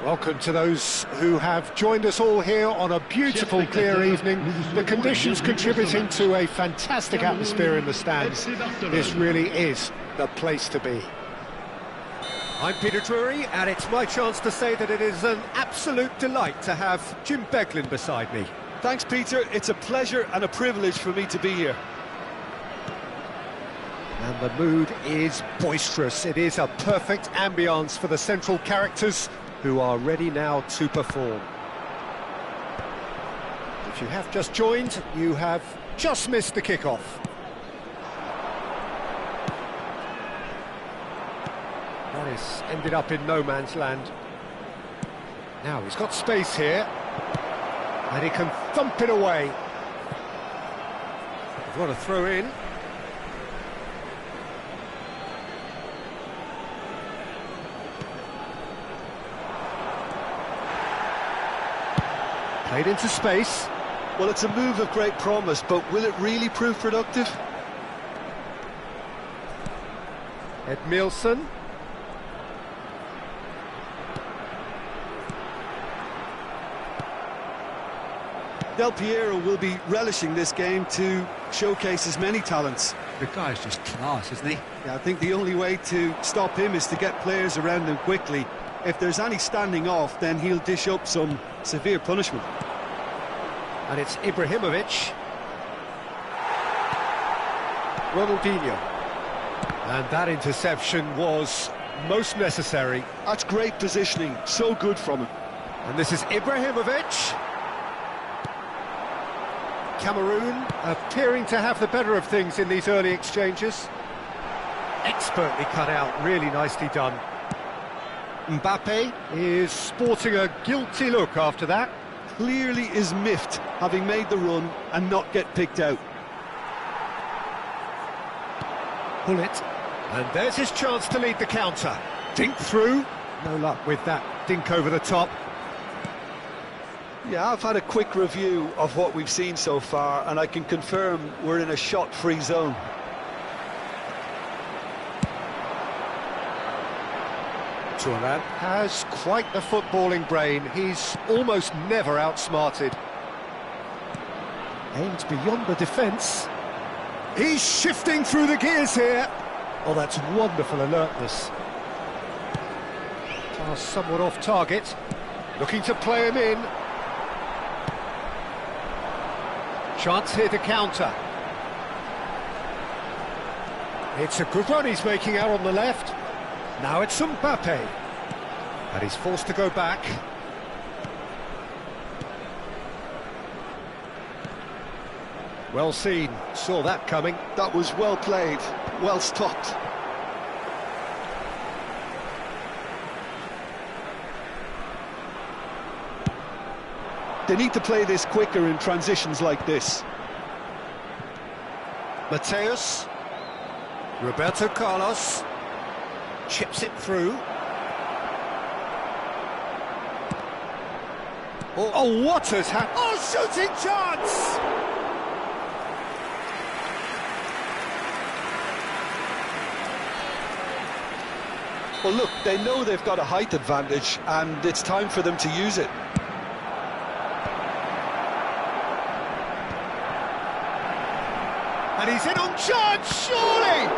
Welcome to those who have joined us all here on a beautiful, clear evening. The conditions contributing to a fantastic atmosphere in the stands. This really is the place to be. I'm Peter Drury, and it's my chance to say that it is an absolute delight to have Jim Beglin beside me. Thanks, Peter. It's a pleasure and a privilege for me to be here. And the mood is boisterous. It is a perfect ambience for the central characters, who are ready now to perform. If you have just joined, you have just missed the kickoff. That has ended up in no man's land. Now he's got space here, and he can thump it away. What a throw in. Played into space. Well, it's a move of great promise, but will it really prove productive? Edmilson. Del Piero will be relishing this game to showcase his many talents. The guy's just class, isn't he? Yeah, I think the only way to stop him is to get players around him quickly. If there's any standing off, then he'll dish up some severe punishment. And it's Ibrahimovic. Ronaldinho. And that interception was most necessary. That's great positioning, so good from him. And this is Ibrahimovic. Cameroon appearing to have the better of things in these early exchanges. Expertly cut out, really nicely done. Mbappe is sporting a guilty look after that. Clearly is miffed, having made the run and not get picked out. Pull it. And there's his chance to lead the counter. Dink through. No luck with that dink over the top. Yeah, I've had a quick review of what we've seen so far, and I can confirm we're in a shot-free zone. Turan has quite the footballing brain. He's almost never outsmarted. Aims beyond the defence. He's shifting through the gears here. Oh, that's wonderful alertness. Pass somewhat off target. Looking to play him in. Chance here to counter. It's a good run he's making out on the left. Now it's Mbappe. And he's forced to go back. Well seen, saw that coming. That was well played, well stopped. They need to play this quicker in transitions like this. Mateus. Roberto Carlos. Chips it through. Oh, what has happened? Oh, shooting chance! Well, look, they know they've got a height advantage, and it's time for them to use it. And he's in on chance, surely!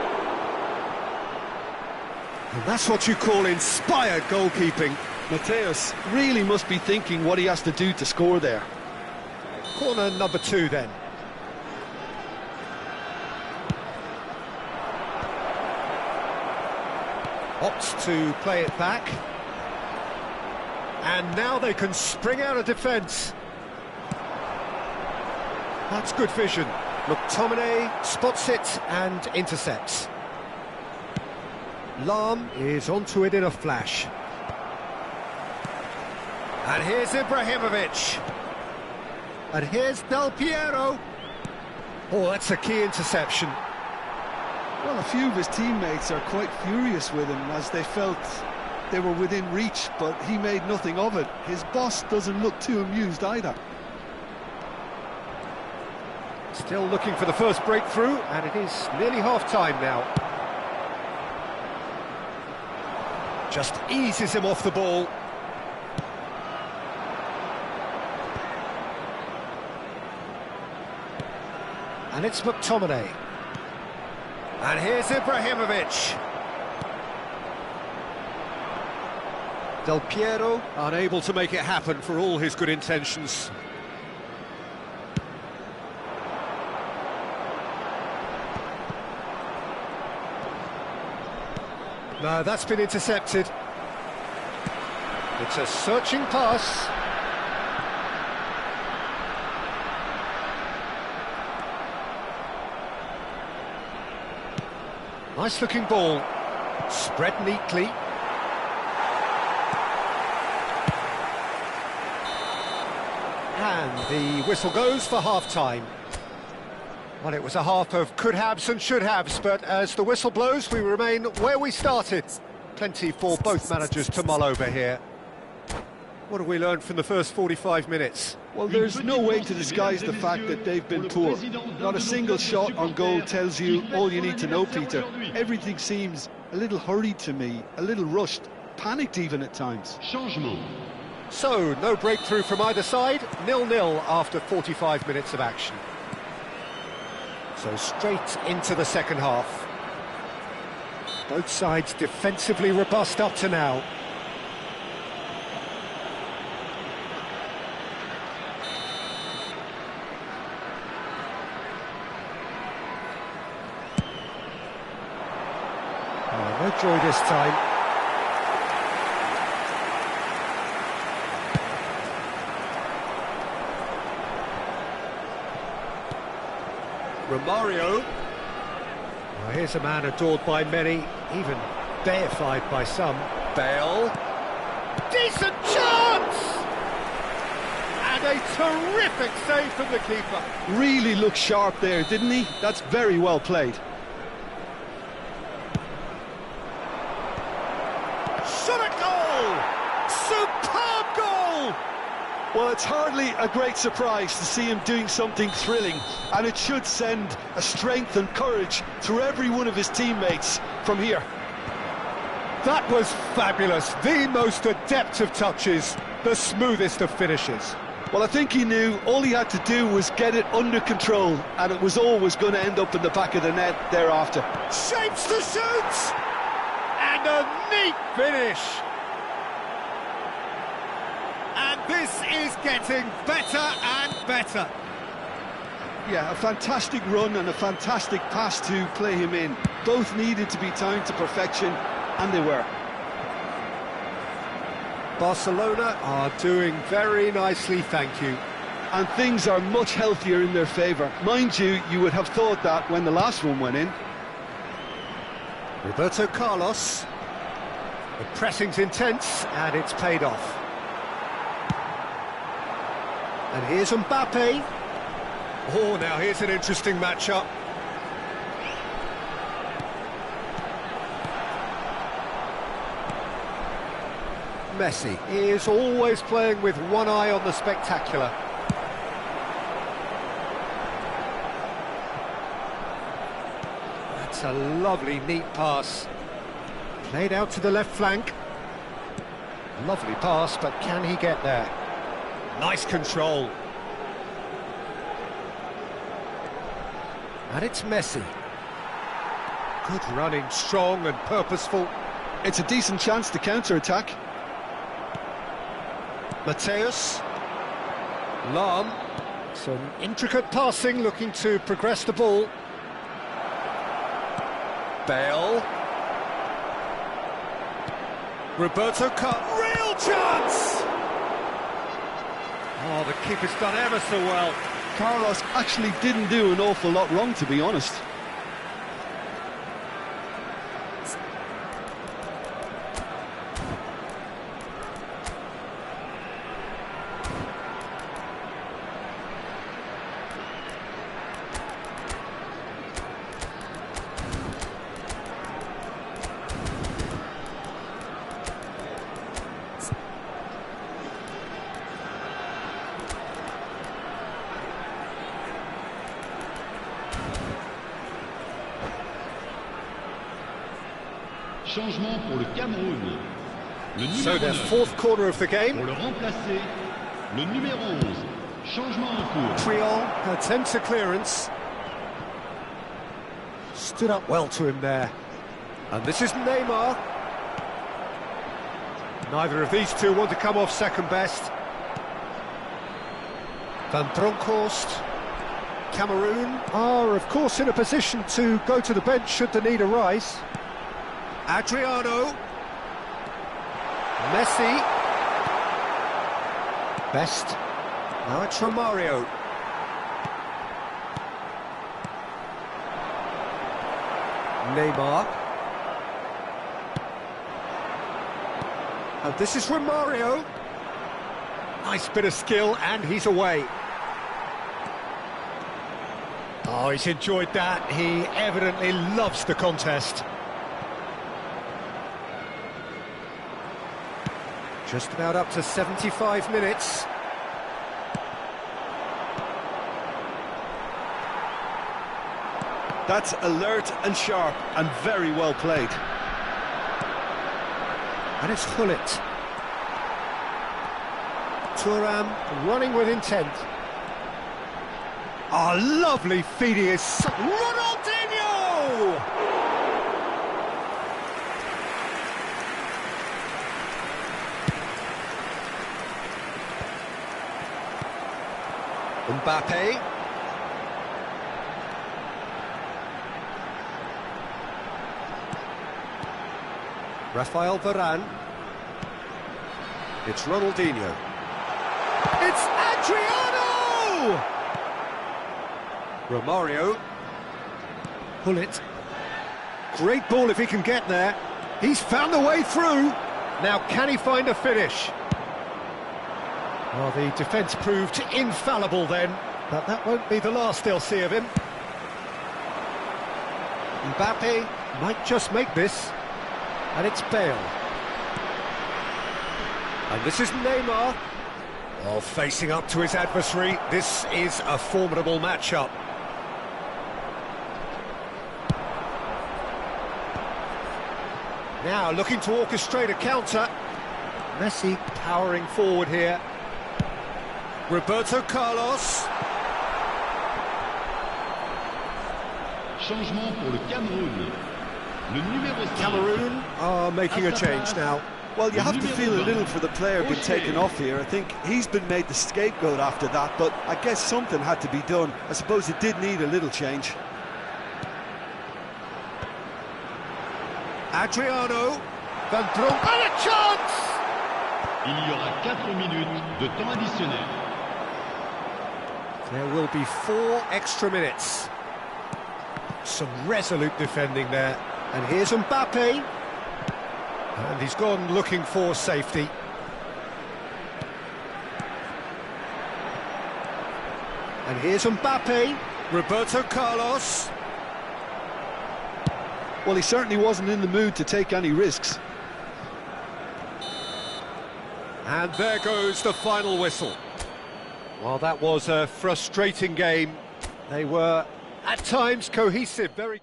And that's what you call inspired goalkeeping. Mateus really must be thinking what he has to do to score there. Corner number 2 then. Opts to play it back. And now they can spring out of defence. That's good vision. McTominay spots it and intercepts. Lahm is onto it in a flash. And here's Ibrahimovic. And here's Del Piero. Oh, that's a key interception. Well, a few of his teammates are quite furious with him as they felt they were within reach, but he made nothing of it. His boss doesn't look too amused either. Still looking for the first breakthrough, and it is nearly half-time now. Just eases him off the ball. And it's McTominay. And here's Ibrahimovic. Del Piero unable to make it happen for all his good intentions. No, that's been intercepted. It's a searching pass. Nice looking ball. Spread neatly. And the whistle goes for half-time. Well, it was a half of could-haves and should-haves, but as the whistle blows, we remain where we started. Plenty for both managers to mull over here. What have we learned from the first 45 minutes? Well, there's no way to disguise the fact that they've been poor. Not a single shot on goal tells you all you need to know, Peter. Everything seems a little hurried to me, a little rushed, panicked even at times. So, no breakthrough from either side, 0-0 after 45 minutes of action. So straight into the second half. Both sides defensively robust up to now. Oh, no joy this time. Romario. Well, here's a man adored by many, even deified by some. Bale. Decent chance! And a terrific save from the keeper. Really looked sharp there, didn't he? That's very well played. Shot a goal! Superb goal! Well, it's hardly a great surprise to see him doing something thrilling, and it should send a strength and courage through every one of his teammates from here. That was fabulous, the most adept of touches, the smoothest of finishes. Well, I think he knew all he had to do was get it under control, and it was always going to end up in the back of the net thereafter. Shapes to shoot! And a neat finish! And this is getting better and better. Yeah, a fantastic run and a fantastic pass to play him in. Both needed to be timed to perfection, and they were. Barcelona are doing very nicely, thank you. And things are much healthier in their favour. Mind you, you would have thought that when the last one went in. Roberto Carlos. The pressing's intense, and it's paid off. And here's Mbappe. Oh, now here's an interesting matchup. Messi is always playing with one eye on the spectacular. That's a lovely, neat pass. Played out to the left flank. Lovely pass, but can he get there? Nice control. And it's Messi. Good running, strong and purposeful. It's a decent chance to counter-attack. Mateus. Lahm. Some intricate passing, looking to progress the ball. Bale. Roberto Carlos. Real chance! Oh, the keeper's done ever so well. Carlos actually didn't do an awful lot wrong, to be honest. Changement pour le Cameroun. Le So their fourth quarter of the game. Pour le remplacer, le numéro 11. Changement en cours. Triol attempts a clearance. Stood up well to him there. And this is Neymar. Neither of these two want to come off second best. Van Bronckhorst. Cameroon are, of course, in a position to go to the bench should the need arise. Adriano. Messi. Best. Now it's Romario. Neymar. And this is Romario. Nice bit of skill, and he's away. Oh, he's enjoyed that. He evidently loves the contest. Just about up to 75 minutes. That's alert and sharp and very well played. And it's Hullet. Thuram running with intent. Oh, lovely feed he is. Ronaldinho! Mbappe. Rafael Varane. It's Ronaldinho. It's Adriano! Romario. Hullet. Great ball if he can get there. He's found a way through. Now can he find a finish? Well, the defence proved infallible then, but that won't be the last they'll see of him. Mbappe might just make this. And it's Bale. And this is Neymar. Oh, facing up to his adversary. This is a formidable matchup. Now looking to orchestrate a counter. Messi powering forward here. Roberto Carlos. Changement pour le Cameroun. Le numéro 5. Cameroon are making a change now. Well, you have to feel a little for the player being taken off here. I think he's been made the scapegoat after that, but I guess something had to be done. I suppose it did need a little change. Adriano. Van Dronk. And a chance! Il y aura 4 minutes de temps additionnel. There will be 4 extra minutes. Some resolute defending there. And here's Mbappe. And he's gone looking for safety. And here's Mbappe. Roberto Carlos. Well, he certainly wasn't in the mood to take any risks. And there goes the final whistle. Well, that was a frustrating game. They were, at times, cohesive, very...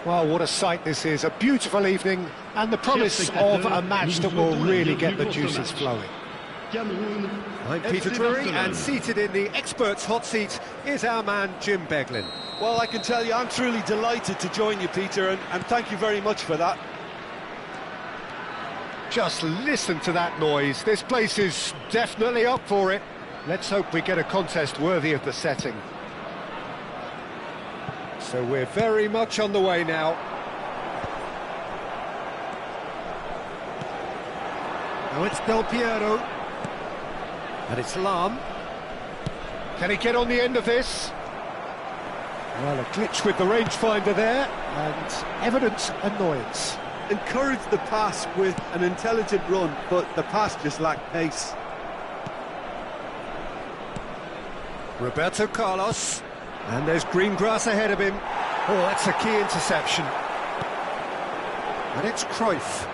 Well, what a sight this is, a beautiful evening, and the promise of a match that will really get the juices flowing. I'm Peter Drury, and seated in the experts' hot seat is our man Jim Beglin. Well, I can tell you, I'm truly delighted to join you, Peter, and thank you very much for that. Just listen to that noise. This place is definitely up for it. Let's hope we get a contest worthy of the setting. So we're very much on the way now. Now it's Del Piero. And it's Lam. Can he get on the end of this? Well, a glitch with the rangefinder there, and evident annoyance. encouraged the pass with an intelligent run, but the pass just lacked pace. Roberto Carlos, and there's green grass ahead of him. Oh, that's a key interception. And it's Cruyff.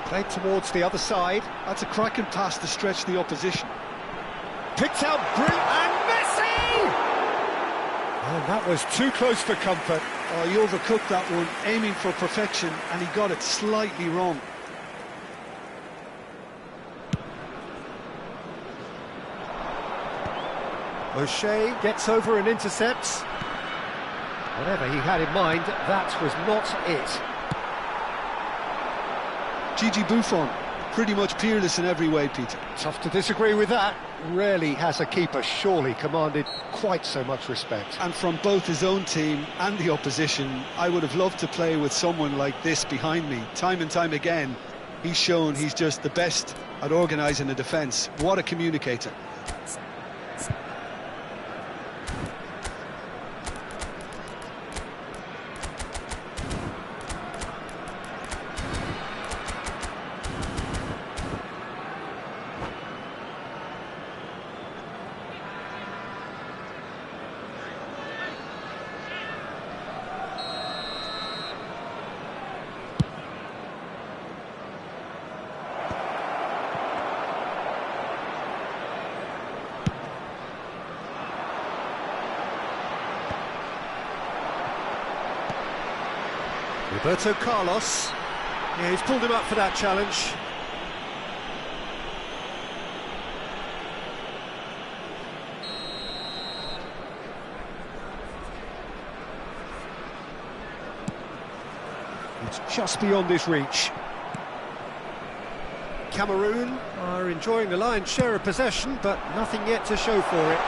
Played towards the other side. That's a cracking pass to stretch the opposition. Picked out brilliant, and Messi! And that was too close for comfort. Oh, he overcooked that one, aiming for perfection, and he got it slightly wrong. O'Shea gets over and intercepts. Whatever he had in mind, that was not it. Gigi Buffon, pretty much peerless in every way, Peter. Tough to disagree with that. Rarely has a keeper surely commanded quite so much respect. And from both his own team and the opposition, I would have loved to play with someone like this behind me. Time and time again, he's shown he's just the best at organising a defence. What a communicator. Roberto Carlos. Yeah, he's pulled him up for that challenge. It's just beyond his reach. Cameroon are enjoying the lion's share of possession, but nothing yet to show for it.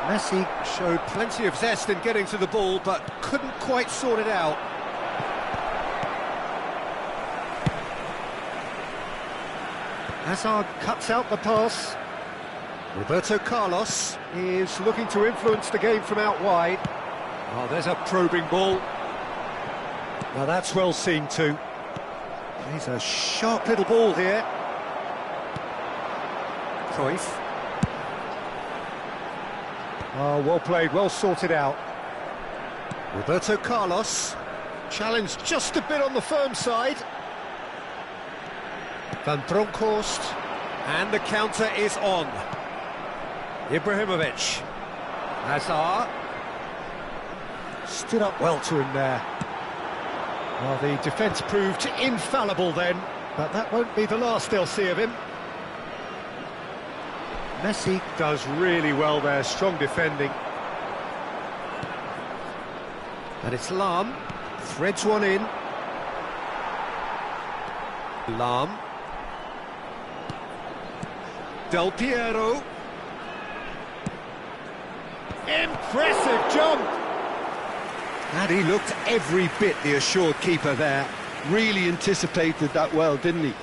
Messi showed plenty of zest in getting to the ball, but couldn't quite sort it out. Hazard cuts out the pass. Roberto Carlos is looking to influence the game from out wide. Oh, there's a probing ball. Now that's well seen too. He's a sharp little ball here. Cruyff. Oh, well played, well sorted out. Roberto Carlos, challenged just a bit on the firm side. Van Bronckhorst, and the counter is on. Ibrahimovic. Hazard. Stood up well to him there. Well, the defence proved infallible then, but that won't be the last they'll see of him. Messi does really well there, strong defending. And it's Lahm, threads one in. Lahm. Del Piero. Impressive jump! And he looked every bit the assured keeper there. Really anticipated that well, didn't he?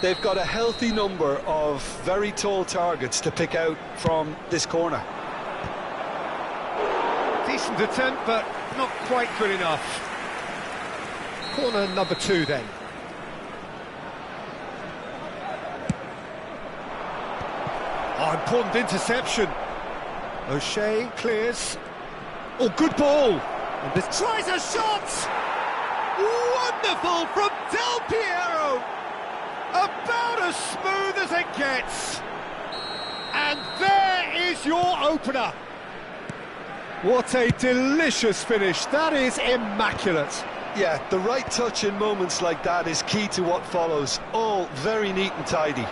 They've got a healthy number of very tall targets to pick out from this corner. Decent attempt, but not quite good enough. Corner number 2 then. Oh, important interception. O'Shea clears. Oh, good ball. And this tries a shot. Wonderful from Del Piero. About as smooth as it gets. And there is your opener. What a delicious finish. That is immaculate. Yeah, the right touch in moments like that is key to what follows. All very neat and tidy.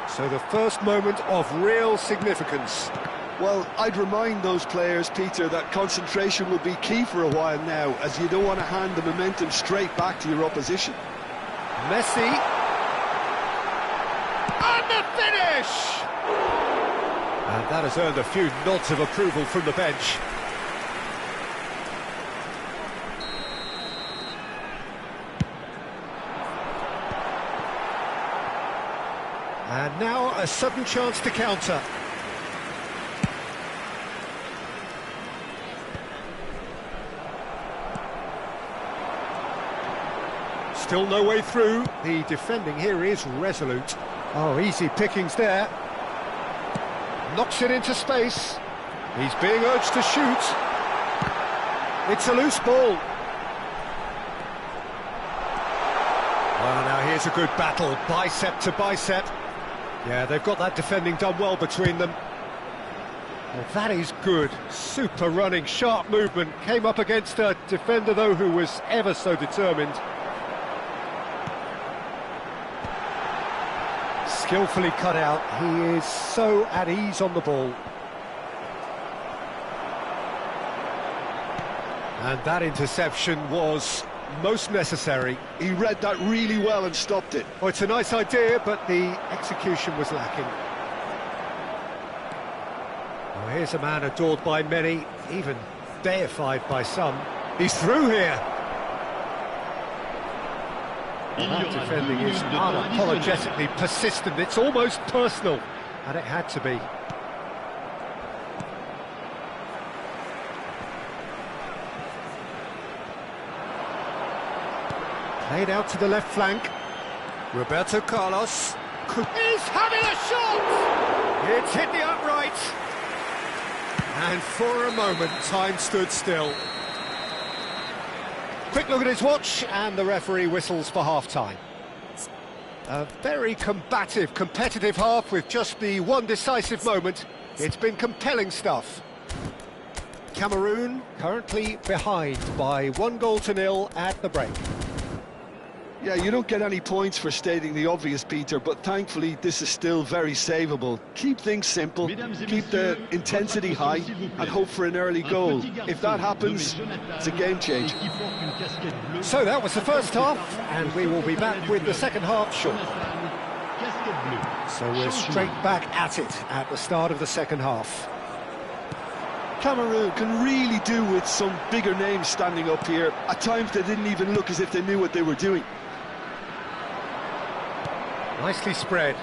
So the first moment of real significance. Well, I'd remind those players, Peter, that concentration will be key for a while now, as you don't want to hand the momentum straight back to your opposition. Messi. And the finish! And that has earned a few nods of approval from the bench. And now a sudden chance to counter. Still no way through. The defending here is resolute. Oh, easy pickings there. Knocks it into space. He's being urged to shoot. It's a loose ball. Well, now here's a good battle, bicep to bicep. Yeah, they've got that defending done well between them. Well, that is good. Super running, sharp movement. Came up against a defender, though, who was ever so determined. Skillfully cut out. He is so at ease on the ball. And that interception was most necessary. He read that really well and stopped it. Well, it's a nice idea, but the execution was lacking. Well, here's a man adored by many, even deified by some. He's through here. Well, that defending is unapologetically persistent. It's almost personal, and it had to be. Played out to the left flank. Roberto Carlos. He's having a shot! It's hit the upright. And for a moment, time stood still. Quick look at his watch, and the referee whistles for half-time. A very combative, competitive half with just the one decisive moment. It's been compelling stuff. Cameroon currently behind by 1-0 at the break. Yeah, you don't get any points for stating the obvious, Peter, but thankfully this is still very savable. Keep things simple, keep the intensity high, and hope for an early goal. If that happens, it's a game changer. So that was the first half, and we will be back with the second half shortly. So we're straight back at it at the start of the second half. Cameroon can really do with some bigger names standing up here. At times they didn't even look as if they knew what they were doing. Nicely spread.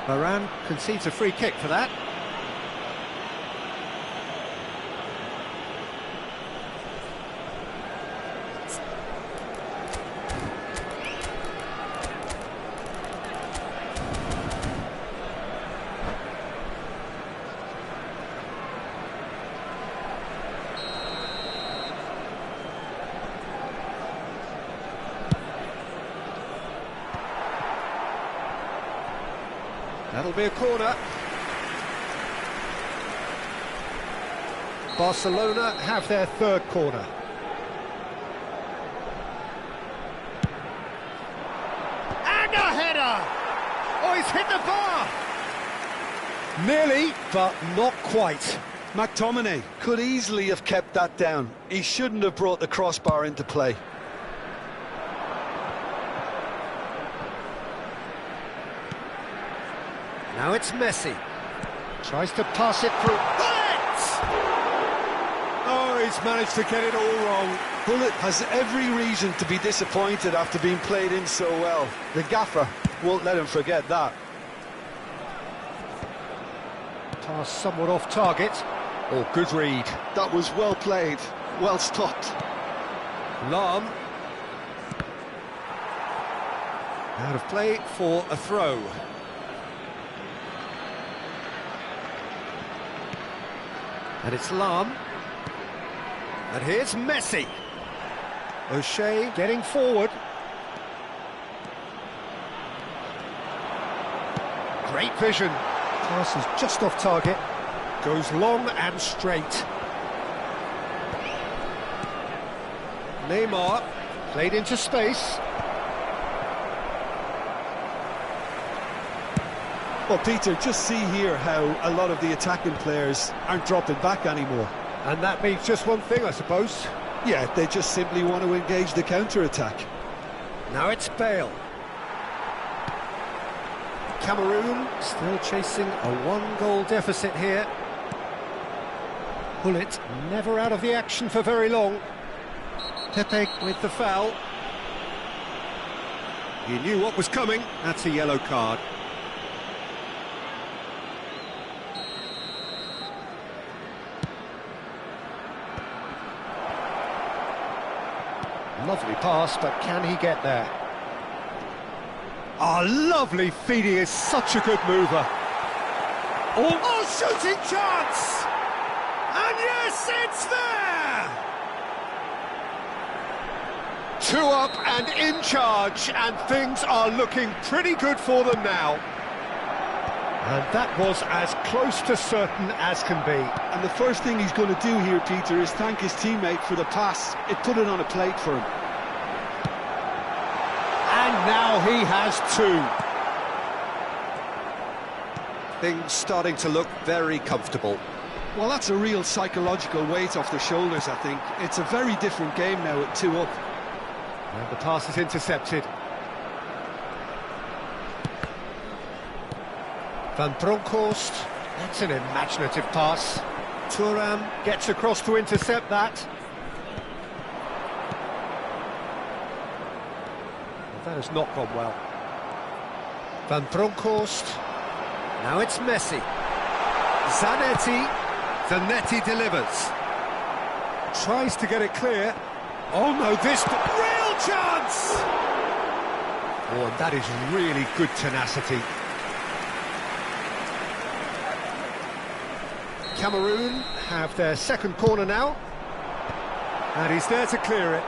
Varane concedes a free kick for that. That'll be a corner. Barcelona have their third corner. And a header! Oh, he's hit the bar! Nearly, but not quite. McTominay could easily have kept that down. He shouldn't have brought the crossbar into play. Now it's Messi. Tries to pass it through. Bullet! Oh, he's managed to get it all wrong. Bullet has every reason to be disappointed after being played in so well. The gaffer won't let him forget that. Pass somewhat off target. Oh, good read. That was well played, well stopped. Lam. Out of play for a throw. And it's Lam. And here's Messi. O'Shea getting forward. Great vision. Pass is just off target. Goes long and straight. Neymar played into space. Well, Peter, just see here how a lot of the attacking players aren't dropping back anymore. And that means just one thing, I suppose. Yeah, they just simply want to engage the counter-attack. Now it's Bale. Cameroon still chasing a 1-goal deficit here. Bullet never out of the action for very long. Pepe with the foul. He knew what was coming. That's a yellow card. Lovely pass, but can he get there? Oh, lovely feed, he is such a good mover. Oh, shooting chance! And yes, it's there! 2 up and in charge, and things are looking pretty good for them now. And that was as close to certain as can be. And the first thing he's going to do here, Peter, is thank his teammate for the pass. It put it on a plate for him. And now he has 2. Things starting to look very comfortable. Well, that's a real psychological weight off the shoulders, I think. It's a very different game now at 2 up. And the pass is intercepted. Van Bronckhorst, that's an imaginative pass. Thuram gets across to intercept that. Well, that has not gone well. Van Bronckhorst. Now it's Messi. Zanetti delivers. Tries to get it clear. Oh no, this real chance! Oh, and that is really good tenacity. Cameroon have their second corner now. And he's there to clear it.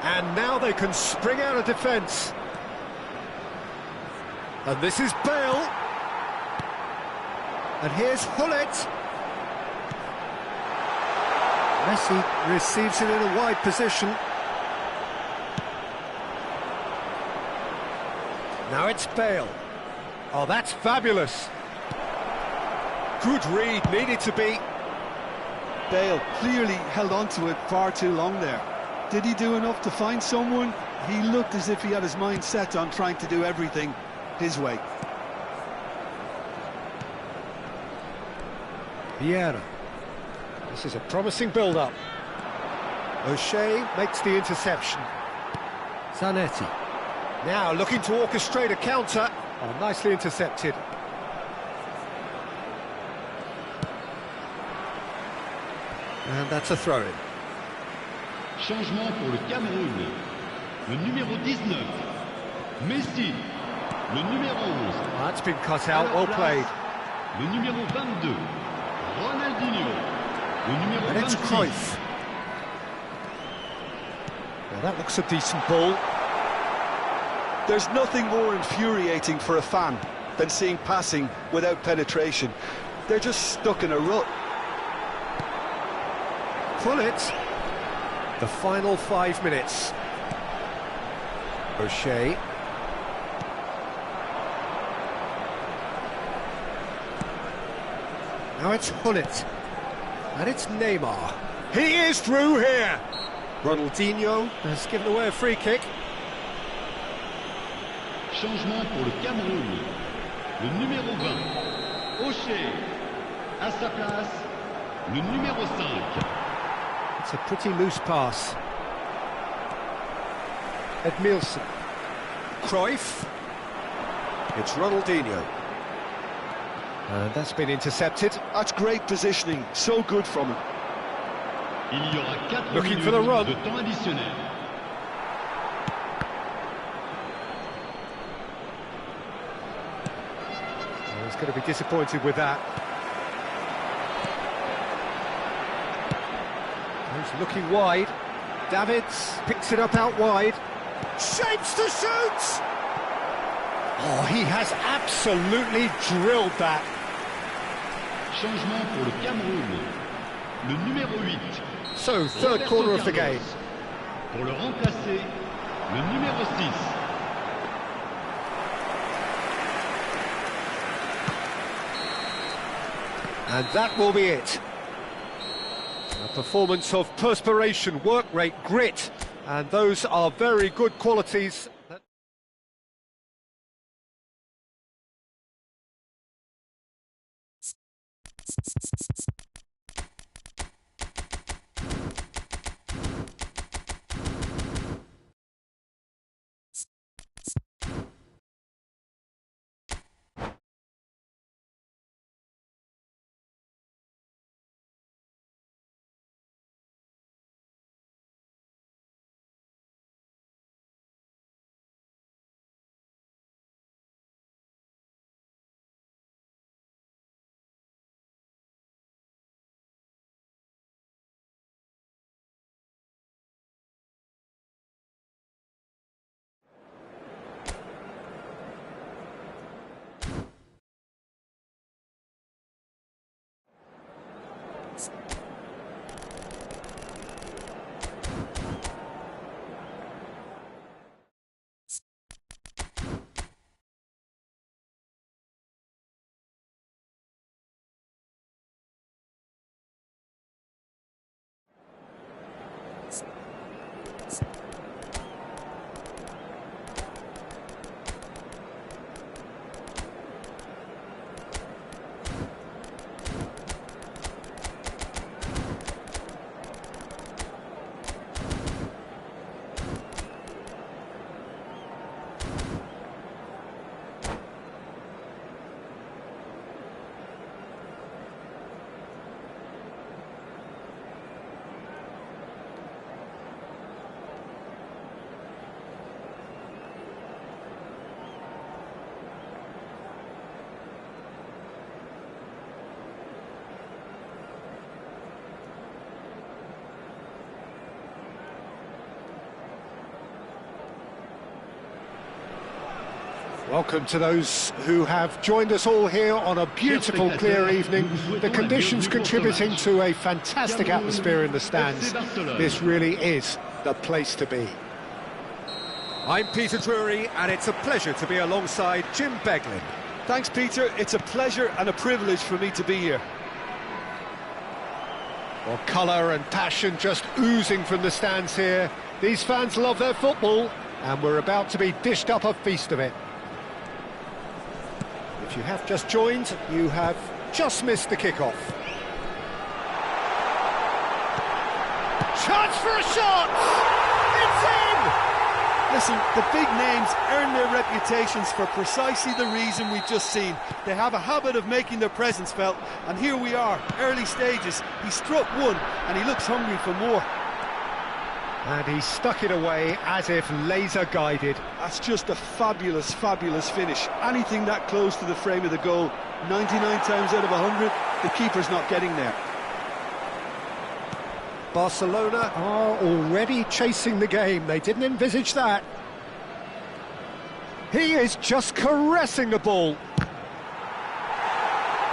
And now they can spring out of defence. And this is Bale. And here's Hullet. Messi receives it in a wide position. Now it's Bale. Oh, that's fabulous. Good read, needed to be. Bale clearly held on to it far too long there. Did he do enough to find someone? He looked as if he had his mind set on trying to do everything his way. Vieira. This is a promising build-up. O'Shea makes the interception. Zanetti. Now looking to orchestrate a counter. Oh, nicely intercepted. And that's a throw-in. Changement pour le Cameroun. Le numéro 19, Messi. Le numéro 11. Oh, that's been cut out, well played. Le numéro 22, Ronaldinho. Le numéro And it's 26. Cruyff. Now that looks a decent ball. There's nothing more infuriating for a fan than seeing passing without penetration. They're just stuck in a rut. Pull it. The final 5 minutes. O'Shea. Now it's Hullet. And it's Neymar. He is through here. Ronaldinho has given away a free kick. Changement pour le Cameroun. Le numéro 20, O'Shea. À sa place, le numéro 5. It's a pretty loose pass. Edmilson. Cruyff. It's Ronaldinho. And that's been intercepted. That's great positioning, so good from him. Il y aura 4 Looking minutes for the run. de temps additionnel. Oh, he's going to be disappointed with that. He's looking wide. Davids picks it up out wide. Shapes to shoot! Oh, he has absolutely drilled that. Changement pour le Cameroun. Le numéro 8. So, third quarter of the game. Pour le remplacer, le numéro 6. And that will be it. A performance of perspiration, work rate, grit, and those are very good qualities. Welcome to those who have joined us all here on a beautiful, clear evening. The conditions contributing to a fantastic atmosphere in the stands. This really is the place to be. I'm Peter Drury, and it's a pleasure to be alongside Jim Beglin. Thanks, Peter. It's a pleasure and a privilege for me to be here. Well, colour and passion just oozing from the stands here. These fans love their football, and we're about to be dished up a feast of it. If you have just joined, you have just missed the kickoff. Chance for a shot! It's in! Listen, the big names earn their reputations for precisely the reason we've just seen. They have a habit of making their presence felt, and here we are, early stages. He struck one, and he looks hungry for more. And he stuck it away as if laser-guided. That's just a fabulous, fabulous finish. Anything that close to the frame of the goal, 99 times out of 100, the keeper's not getting there. Barcelona are already chasing the game. They didn't envisage that. He is just caressing the ball.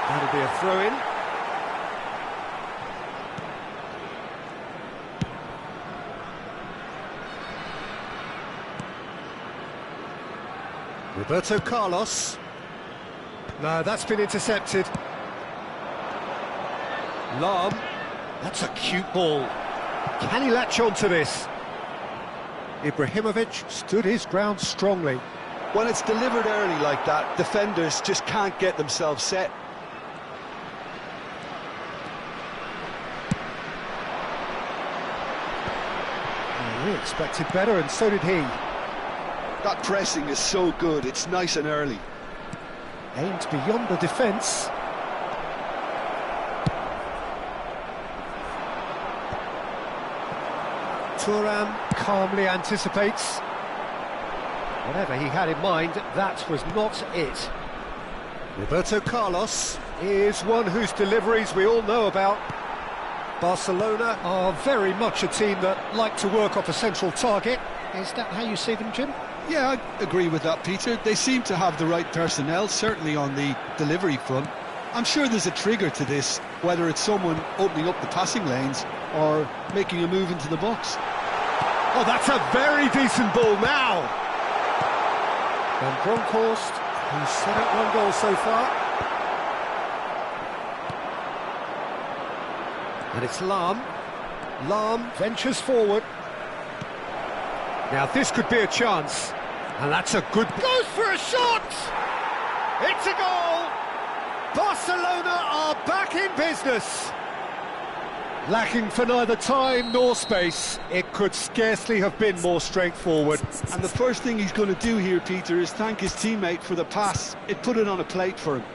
That'll be a throw-in. Roberto Carlos. No, that's been intercepted. Lam. That's a cute ball. Can he latch on to this? Ibrahimovic stood his ground strongly. When it's delivered early like that, defenders just can't get themselves set. We expected better, and so did he. That pressing is so good, it's nice and early. Aimed beyond the defence. Thuram calmly anticipates. Whatever he had in mind, that was not it. Roberto Carlos. Is one whose deliveries we all know about. Barcelona are very much a team that like to work off a central target. Is that how you see them, Jim? Yeah, I agree with that, Peter. They seem to have the right personnel, certainly on the delivery front. I'm sure there's a trigger to this, whether it's someone opening up the passing lanes or making a move into the box. Oh, that's a very decent ball now. Van Bronckhorst, who's set up one goal so far. And it's Lam. Lam ventures forward. Now this could be a chance. And that's a good... Goes for a shot! It's a goal! Barcelona are back in business. Lacking for neither time nor space, it could scarcely have been more straightforward. And the first thing he's going to do here, Peter, is thank his teammate for the pass. It put it on a plate for him.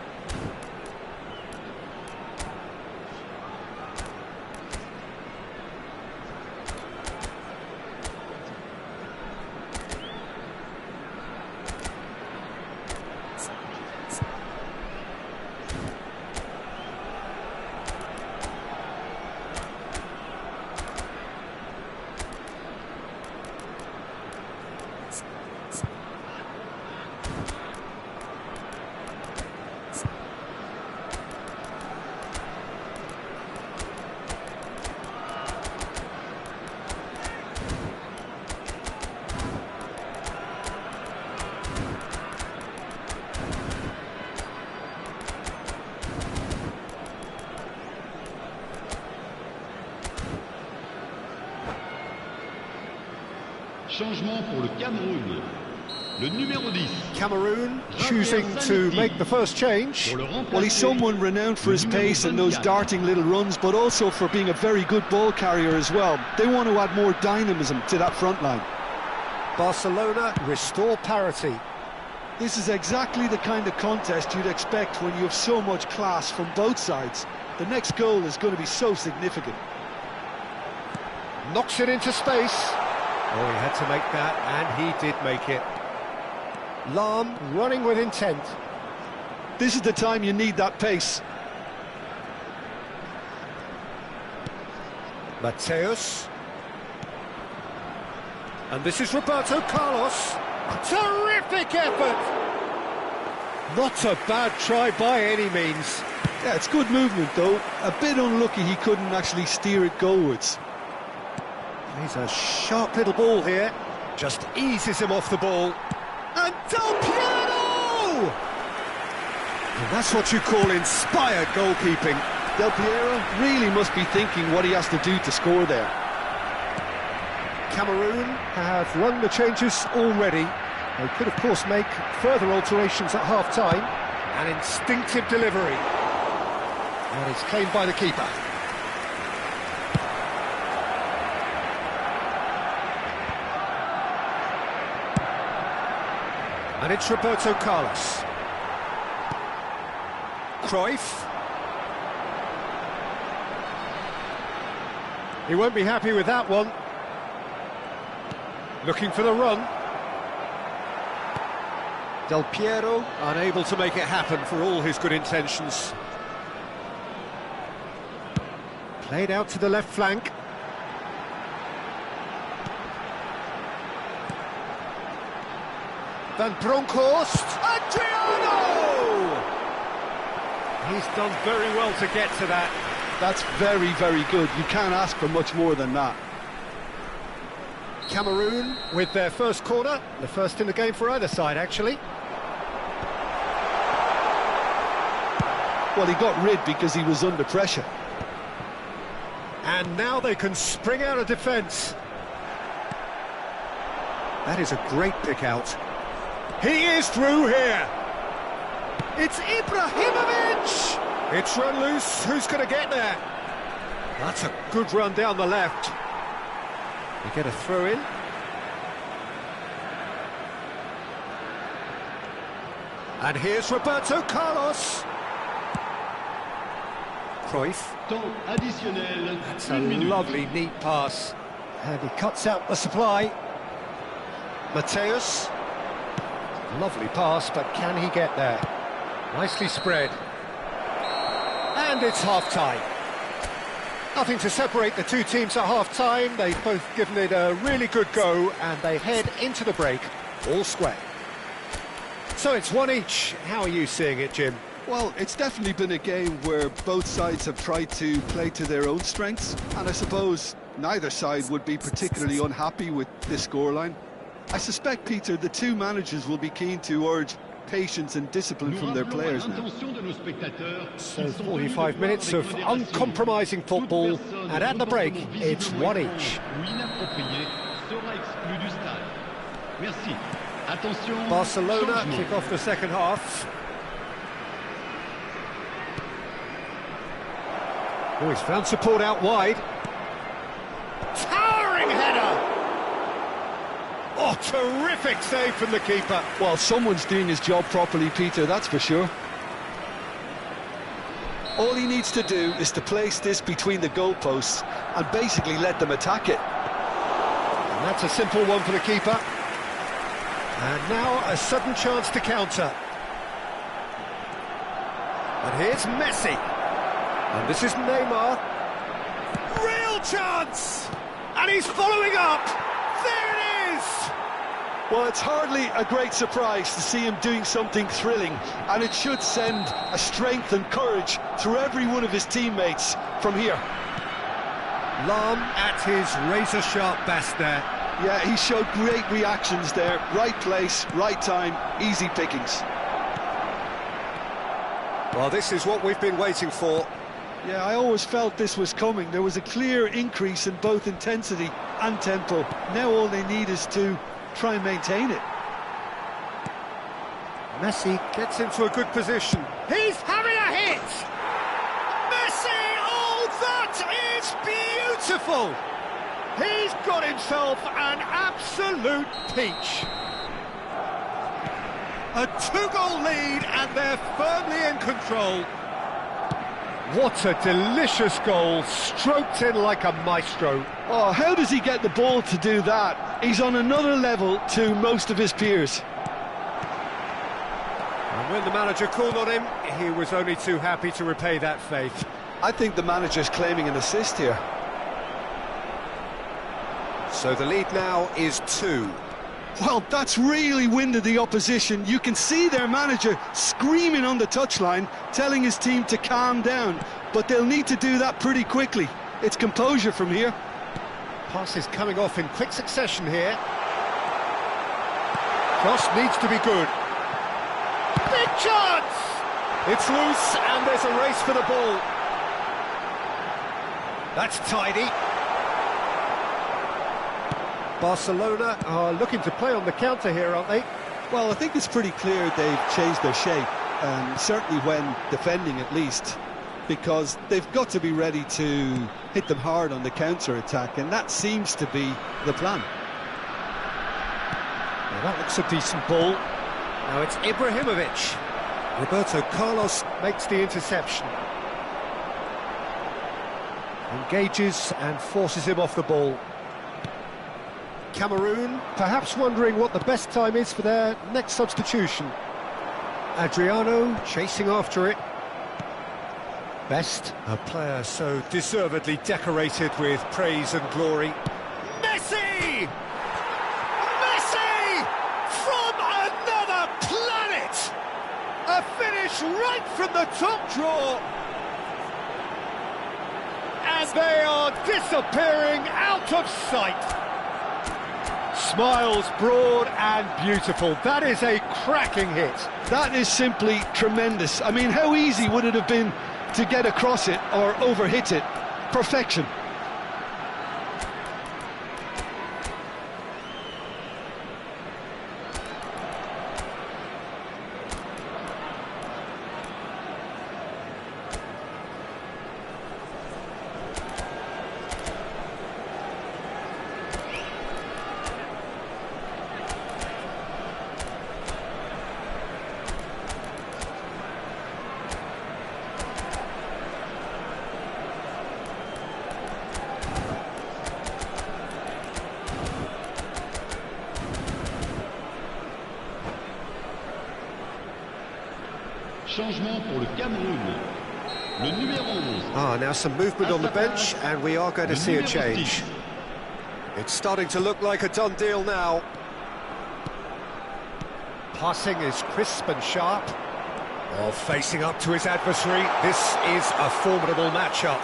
Changement pour le Cameroun. Le numéro 10. Cameroon choosing to make the first change. Well, he's someone renowned for his pace and those darting little runs, but also for being a very good ball carrier as well. They want to add more dynamism to that front line. Barcelona restore parity. This is exactly the kind of contest you'd expect when you have so much class from both sides. The next goal is going to be so significant. Knocks it into space. Oh, he had to make that, and he did make it. Lam running with intent. This is the time you need that pace. Mateus. And this is Roberto Carlos. Terrific effort! Not a bad try by any means. Yeah, it's good movement though. A bit unlucky he couldn't actually steer it goalwards. He's a sharp little ball here. Just eases him off the ball. And Del Piero! And that's what you call inspired goalkeeping. Del Piero really must be thinking what he has to do to score there. Cameroon have run the changes already. They could, of course, make further alterations at half-time. An instinctive delivery. And it's claimed by the keeper. And it's Roberto Carlos. Cruyff. He won't be happy with that one. Looking for the run. Del Piero unable to make it happen for all his good intentions. Played out to the left flank. Van Bronckhorst. Adriano! He's done very well to get to that. That's very, very good. You can't ask for much more than that. Cameroon with their first corner, the first in the game for either side, actually. Well, he got rid because he was under pressure. And now they can spring out of defence. That is a great pick out. He is through here. It's Ibrahimovic. It's run loose. Who's going to get there? That's a good run down the left. They get a throw in. And here's Roberto Carlos. Cruyff. Temps additionnel. That's a lovely, neat pass. And he cuts out the supply. Mateus. Lovely pass, but can he get there? Nicely spread. And it's half-time. Nothing to separate the two teams at half-time. They've both given it a really good go, and they head into the break all square. So it's one each. How are you seeing it, Jim? Well, it's definitely been a game where both sides have tried to play to their own strengths, and I suppose neither side would be particularly unhappy with this scoreline. I suspect, Peter, the two managers will be keen to urge patience and discipline from their players now. So 45 minutes of uncompromising football, and at the break, it's one each. Barcelona kick off the second half. Oh, he's found support out wide. Towering header! Oh, terrific save from the keeper. Well, someone's doing his job properly, Peter, that's for sure. All he needs to do is to place this between the goalposts and basically let them attack it. And that's a simple one for the keeper. And now a sudden chance to counter. And here's Messi. And this is Neymar. Real chance! And he's following up! There it is! Well, it's hardly a great surprise to see him doing something thrilling, and it should send a strength and courage through every one of his teammates from here. Lam at his razor-sharp best there. Yeah, he showed great reactions there. Right place, right time, easy pickings. Well, this is what we've been waiting for. Yeah, I always felt this was coming. There was a clear increase in both intensity and tempo. Now all they need is to try and maintain it. Messi gets into a good position. He's having a hit! Messi! Oh, that is beautiful! He's got himself an absolute peach. A 2-goal lead and they're firmly in control. What a delicious goal, stroked in like a maestro. Oh, how does he get the ball to do that? He's on another level to most of his peers. And when the manager called on him, he was only too happy to repay that faith. I think the manager's claiming an assist here. So the lead now is 2. Well, that's really winded the opposition. You can see their manager screaming on the touchline, telling his team to calm down. But they'll need to do that pretty quickly. It's composure from here. Pass is coming off in quick succession here. Cross needs to be good. Big chance! It's loose and there's a race for the ball. That's tidy. Barcelona are looking to play on the counter here, aren't they? Well, I think it's pretty clear they've changed their shape, certainly when defending at least, because they've got to be ready to hit them hard on the counter-attack, and that seems to be the plan. Well, that looks a decent ball. Now it's Ibrahimovic. Roberto Carlos makes the interception. Engages and forces him off the ball. Cameroon perhaps wondering what the best time is for their next substitution. Adriano chasing after it. Best, a player so deservedly decorated with praise and glory. Messi! Messi! From another planet! A finish right from the top drawer! And they are disappearing out of sight. Smiles broad and beautiful. That is a cracking hit. That is simply tremendous. I mean, how easy would it have been to get across it or overhit it? Perfection. Changement pour le Cameroun. Le numéro 11. Now some movement on the bench, and we are going to see a change. It's starting to look like a done deal now. Passing is crisp and sharp. Oh, facing up to his adversary, this is a formidable matchup.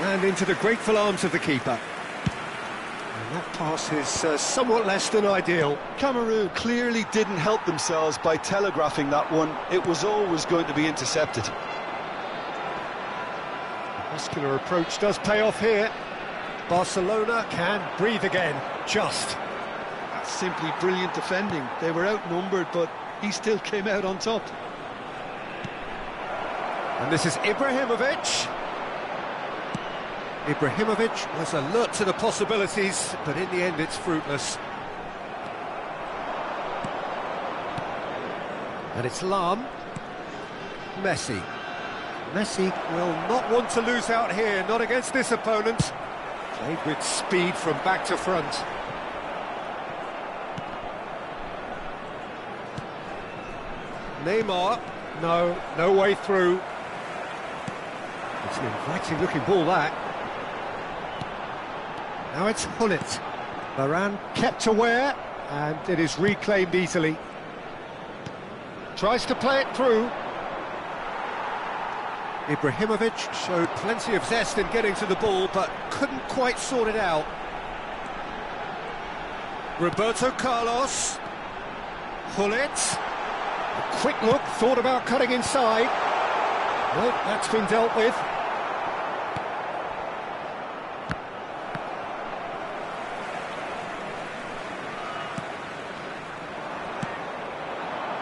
And into the grateful arms of the keeper. And that pass is somewhat less than ideal. Cameroon clearly didn't help themselves by telegraphing that one. It was always going to be intercepted. The muscular approach does pay off here. Barcelona can breathe again, just. That's simply brilliant defending. They were outnumbered, but he still came out on top. And this is Ibrahimovic. Ibrahimovic was alert to the possibilities, but in the end it's fruitless. And it's Lam. Messi. Messi will not want to lose out here, not against this opponent. Played with speed from back to front. Neymar. No way through. It's an inviting looking ball, that. Now it's Hullet. Varane kept aware, and it is reclaimed easily. Tries to play it through. Ibrahimovic showed plenty of zest in getting to the ball, but couldn't quite sort it out. Roberto Carlos. Hullet. A quick look, thought about cutting inside. Well, that's been dealt with.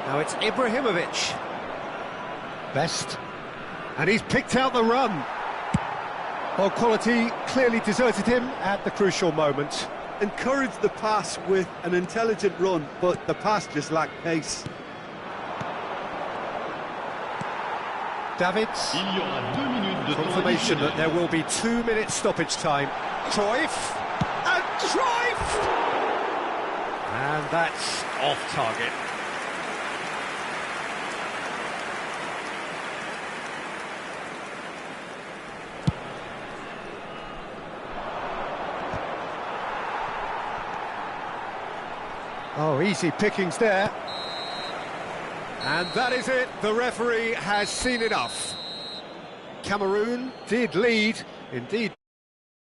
Now it's Ibrahimovic. Best. And he's picked out the run. Well, quality clearly deserted him at the crucial moment. Encouraged the pass with an intelligent run, but the pass just lacked pace. Davids. Il y aura 2 minutes de temps Confirmation that additionnel. there will be 2 minutes stoppage time. Cruyff. And Cruyff! And that's off target. Oh, easy pickings there. And that is it. The referee has seen enough. Cameroon did lead, indeed.